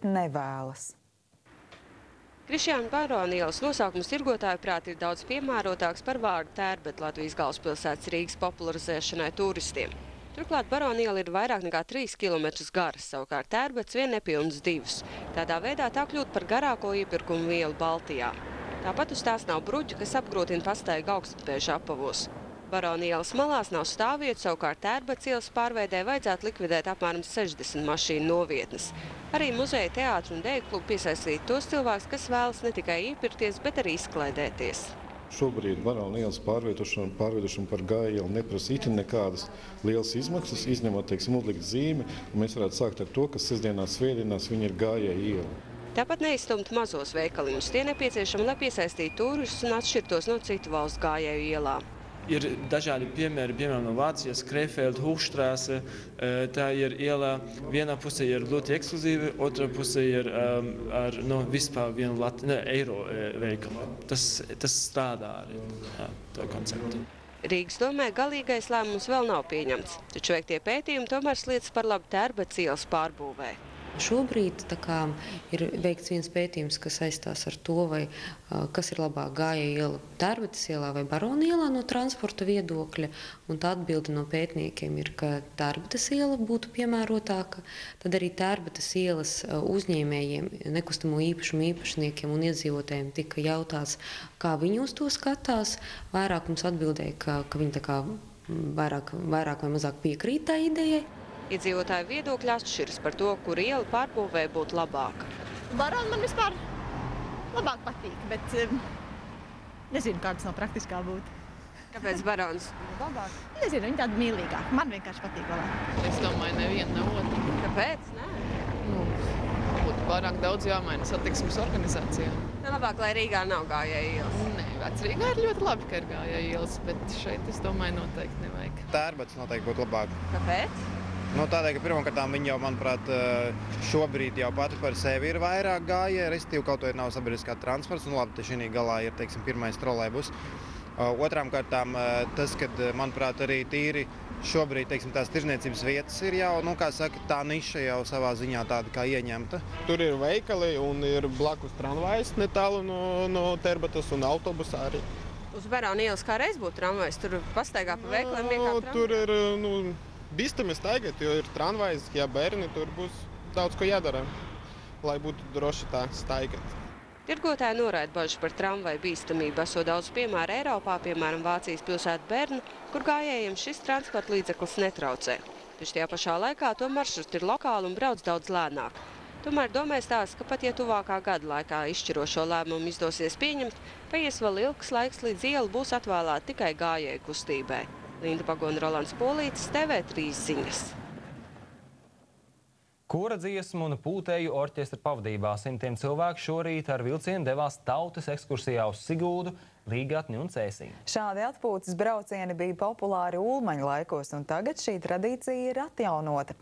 nevēlas. Krišjāna Barona ielas nosaukums tirgotāju prāt ir daudz piemērotāks par vārdu Tērbetu Latvijas galvaspilsētas Rīgas popularizēšanai turistiem. Turklāt Barona iela ir vairāk nekā 3 km gara, savukārt Tērbets vien nepilns 2. Tādā veidā tā kļūt par garāko iepirkumu vielu Baltijā. Tāpat uz tās nav bruģu, kas apgrūtina pastaigu augstupēžu apavos. Barona ielas malās nav stāvvietu, savukārt Tērbets ielas pārveidē vajadzētu likvidēt apmēram 60 mašīnu novietnes. Arī muzeja, teātru un deju klubu piesaistīt tos cilvēkus, kas vēlas ne tikai iepirkties, bet arī izklaidēties. Šobrīd Barona ielas pārveidošana par gāju ielu neprasa itin nekādas lielas izmaksas, izņemot, teiksim, uzlikt zīmi, un mēs varētu sākt ar to, ka sestdienās, svētdienās viņa ir gājēja iela. Tāpat neizstumt mazos veikaliņus. Tie nepieciešami, lai piesaistītu turistus un atšķirtos no citu valstu gājēju ielām. Ir dažādi piemēri, piemēram, no Vācijas, Krefeld, Hochstraße. Tā ir iela, vienā pusē ir ļoti ekskluzīva, otrā pusē ir ar vispār vienu eiro veikalu. Tas strādā arī to konceptu. Rīgas domē galīgais lēmums vēl nav pieņemts, taču veiktie pētījumi tomēr sliedz par labu Tērbetas ielas pārbūvē. Šobrīd ir veikts viens pētījums, kas saistās ar to, kas ir labāk gājēja iela Tērbetas ielā vai Barona ielā no transporta viedokļa. Un tā atbilde no pētniekiem ir, ka Tērbetas iela būtu piemērotāka. Tad arī Tērbetas ielas uzņēmējiem, nekustamo īpašumu īpašniekiem un iedzīvotājiem tika jautāts, kā viņi uz to skatās. Vairākums atbildēja, ka viņi tā kā vairāk vai mazāk piekrīt tā idejai. Iedzīvotāju viedokļi atšķiras par to, kur iela pārbūvē būtu labāka. Barona man vispār labāk patīk, bet nezinu, kādas no praktiskā būtu. Kāpēc Baronas? Labāk? Nezinu, viņa tāda mīlīgāka. Man vienkārši patīk labāk. Es domāju, neviena, ne otra. Kāpēc? Nē? Būtu pārāk daudz jāmaina satiksmes organizācijā. Labāk, lai Rīgā nav gājēju ielas. Nē, Vecrīgā ir ļoti labi, ka ir gājēju ielas, bet šeit, es domāju, noteikti nevajag. Tērbets noteikti būtu labāk. Kāpēc? Tādēļ, ka pirmkārt viņa jau, manuprāt, šobrīd jau pati par sevi ir vairāk gājēja, respektīvi kaut vai nav sabiedriskā transports, un labi, te šī galā ir, teiksim, pirmais trolejbus. Otrām kārtām tas, kad, manuprāt, arī tīri šobrīd, teiksim, tās tirzniecības vietas ir jau, kā saka, tā niša jau savā ziņā tāda kā ieņemta. Tur ir veikali un ir blakus tramvajs netālu no Tērbetas un autobusā arī. Uz Barona ielas kā reiz būtu tramvajs, tur pastaigā pa veikaliem vienkārši tramvajs? Tur ir, bīstami staigāt, jo ir tramvajs, ja bērni, tur būs daudz ko jādara, lai būtu droši tā staigāt. Tirgotāji noraida bažas par tramvaju bīstamību, esot daudz piemēru Eiropā, piemēram Vācijas pilsēta Berna, kur gājējiem šis transporta līdzeklis netraucē. Taču tajā pašā laikā to maršruti ir lokāli un brauc daudz lēnāk. Tomēr domē stāsta, ka pat ja tuvākā gada laikā izšķirošo lēmumu izdosies pieņemt, paies vēl ilgs laiks, līdz iela būs atvēlēta tikai gājēju kustībai. Linda Pagona, Rolands Polītis, TV3 ziņas. Kora dziesmu un pūtēju orķestra pavadībā simtiem cilvēku šorīt ar vilcienu devās tautas ekskursijā uz Siguldu, Līgatni un Cēsīni. Šādi atpūtas braucieni bija populāri Ulmaņu laikos, un tagad šī tradīcija ir atjaunota.